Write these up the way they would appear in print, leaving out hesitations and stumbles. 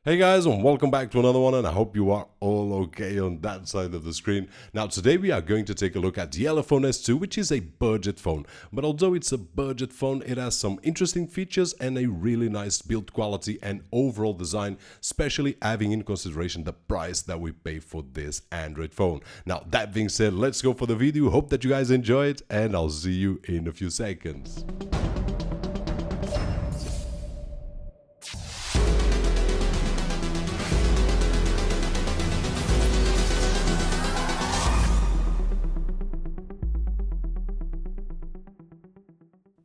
Hey guys, and welcome back to another one, and I hope you are all okay on that side of the screen. Now today we are going to take a look at the Elephone S2, which is a budget phone. But although it's a budget phone, it has some interesting features and a really nice build quality and overall design, especially having in consideration the price that we pay for this Android phone. Now that being said, let's go for the video. Hope that you guys enjoy it, and I'll see you in a few seconds.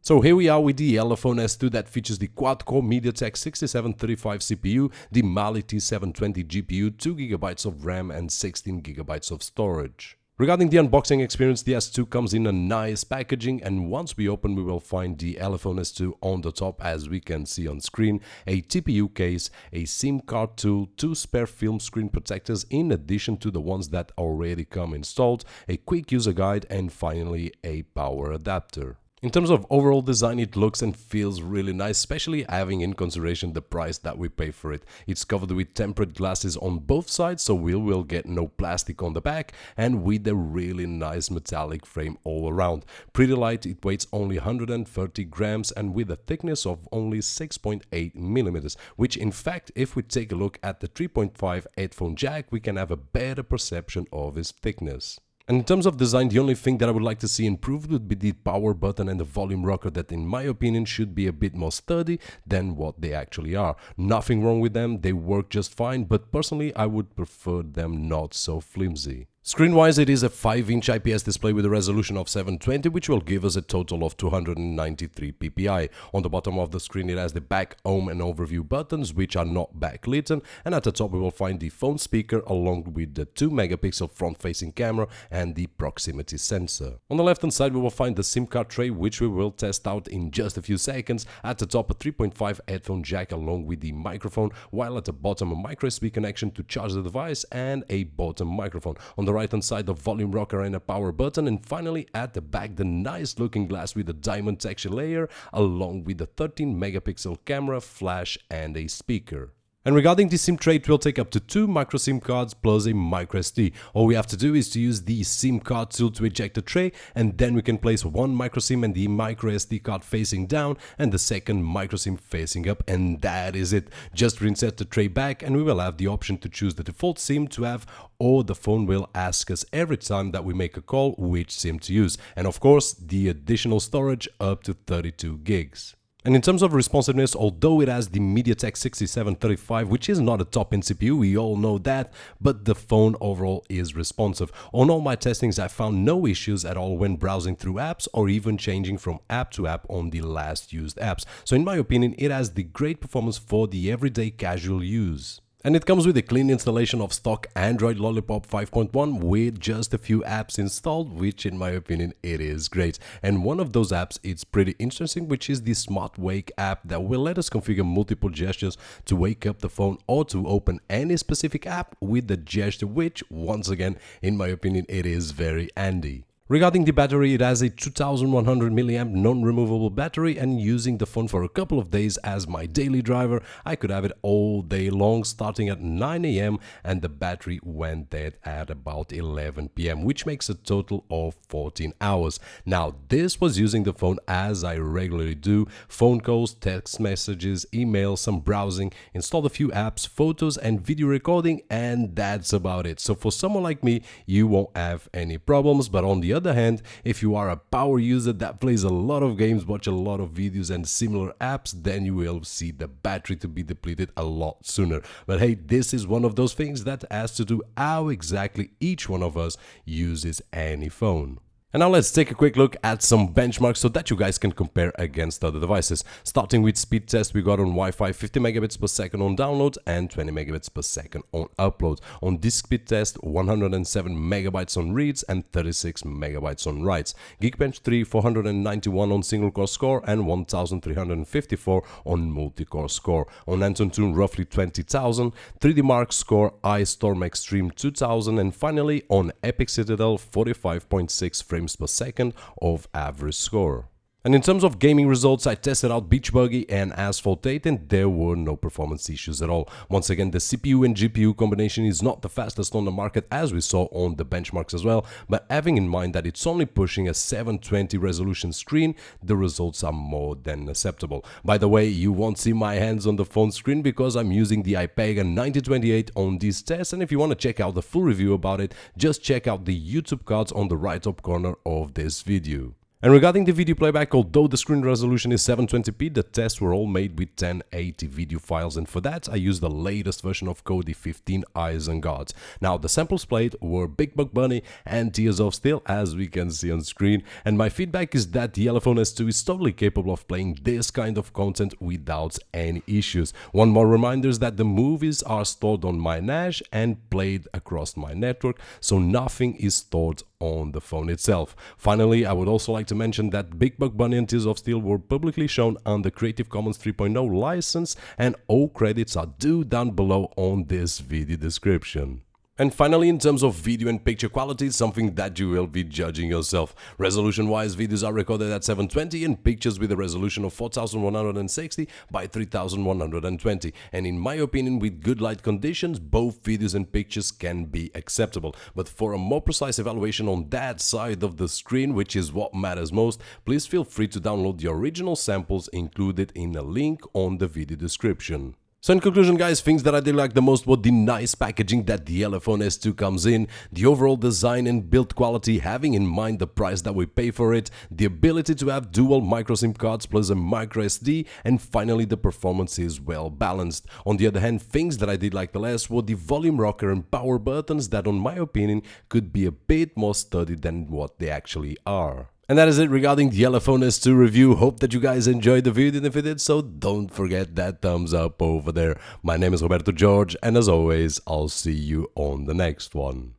So here we are with the Elephone S2 that features the quad-core Mediateck 6735 CPU, the Mali T720 GPU, 2GB of RAM and 16GB of storage. Regarding the unboxing experience, the S2 comes in a nice packaging, and once we open we will find the Elephone S2 on the top, as we can see on screen, a TPU case, a SIM card tool, 2 spare film screen protectors in addition to the ones that already come installed, a quick user guide, and finally a power adapter. In terms of overall design, it looks and feels really nice, especially having in consideration the price that we pay for it. It's covered with temperate glasses on both sides, so we will get no plastic on the back, and with a really nice metallic frame all around. Pretty light, it weighs only 130 grams and with a thickness of only 6.8 millimeters, which in fact, if we take a look at the 3.5 headphone jack, we can have a better perception of its thickness. And in terms of design, the only thing that I would like to see improved would be the power button and the volume rocker that in my opinion should be a bit more sturdy than what they actually are. Nothing wrong with them, they work just fine, but personally I would prefer them not so flimsy. Screen-wise, it is a 5-inch IPS display with a resolution of 720, which will give us a total of 293 ppi. On the bottom of the screen, it has the back, home and overview buttons, which are not backlit, and at the top we will find the phone speaker along with the 2-megapixel front-facing camera and the proximity sensor. On the left-hand side, we will find the SIM card tray, which we will test out in just a few seconds. At the top, a 3.5 headphone jack along with the microphone, while at the bottom, a microSD connection to charge the device and a bottom microphone. On the right hand side, the volume rocker and a power button, and finally at the back, the nice looking glass with a diamond texture layer along with the 13 megapixel camera, flash and a speaker. And regarding the SIM tray, it will take up to 2 micro SIM cards plus a microSD. All we have to do is to use the SIM card tool to eject the tray, and then we can place one micro SIM and the microSD card facing down and the second micro SIM facing up, and that is it. Just reinsert the tray back and we will have the option to choose the default SIM to have, or the phone will ask us every time that we make a call which SIM to use. And of course, the additional storage up to 32 gigs. And in terms of responsiveness, although it has the Mediateck 6735, which is not a top-end CPU, we all know that, but the phone overall is responsive. On all my testings, I found no issues at all when browsing through apps or even changing from app to app on the last used apps. So in my opinion, it has the great performance for the everyday casual use. And it comes with a clean installation of stock Android Lollipop 5.1 with just a few apps installed, which in my opinion it is great. And one of those apps it's pretty interesting, which is the Smart Wake app that will let us configure multiple gestures to wake up the phone or to open any specific app with the gesture, which once again in my opinion it is very handy. Regarding the battery, it has a 2100 mAh non-removable battery, and using the phone for a couple of days as my daily driver, I could have it all day long starting at 9 AM and the battery went dead at about 11 PM, which makes a total of 14 hours. Now this was using the phone as I regularly do: phone calls, text messages, email, some browsing, installed a few apps, photos and video recording, and that's about it. So for someone like me, you won't have any problems, but on the other hand, if you are a power user that plays a lot of games, watch a lot of videos and similar apps, then you will see the battery to be depleted a lot sooner. But hey, this is one of those things that has to do how exactly each one of us uses any phone. And now let's take a quick look at some benchmarks so that you guys can compare against other devices. Starting with speed test, we got on Wi-Fi 50 megabits per second on download and 20 megabits per second on upload. On disk speed test, 107 megabytes on reads and 36 megabytes on writes. Geekbench 3, 491 on single core score and 1354 on multi-core score. On Antutu, roughly 20,000. 3D Mark score, iStorm Extreme 2000, and finally on Epic Citadel, 45.6 frames per second of average score. And in terms of gaming results, I tested out Beach Buggy and Asphalt 8 and there were no performance issues at all. Once again, the CPU and GPU combination is not the fastest on the market as we saw on the benchmarks as well, but having in mind that it's only pushing a 720 resolution screen, the results are more than acceptable. By the way, you won't see my hands on the phone screen because I'm using the iPega 9028 on this test, and if you want to check out the full review about it, just check out the YouTube cards on the right top corner of this video. And regarding the video playback, although the screen resolution is 720p, the tests were all made with 1080 video files, and for that I used the latest version of Kodi 15 Eyes and Gods. Now the samples played were Big Bug Bunny and Tears of Steel, as we can see on screen, and my feedback is that the Elephone S2 is totally capable of playing this kind of content without any issues. One more reminder is that the movies are stored on my NAS and played across my network, so nothing is stored on the phone itself. Finally, I would also like to mention that Big Bug Bunny and Tears of Steel were publicly shown under Creative Commons 3.0 license, and all credits are due down below on this video description. And finally, in terms of video and picture quality, something that you will be judging yourself. Resolution-wise, videos are recorded at 720 and pictures with a resolution of 4160 by 3120. And in my opinion, with good light conditions, both videos and pictures can be acceptable. But for a more precise evaluation on that side of the screen, which is what matters most, please feel free to download the original samples included in a link on the video description. So in conclusion guys, things that I did like the most were the nice packaging that the Elephone S2 comes in, the overall design and build quality having in mind the price that we pay for it, the ability to have dual micro SIM cards plus a micro SD, and finally the performance is well balanced. On the other hand, things that I did like the less were the volume rocker and power buttons that on my opinion could be a bit more sturdy than what they actually are. And that is it regarding the Elephone S2 review. Hope that you guys enjoyed the video, and if you did so, don't forget that thumbs up over there. My name is Roberto Jorge, and as always, I'll see you on the next one.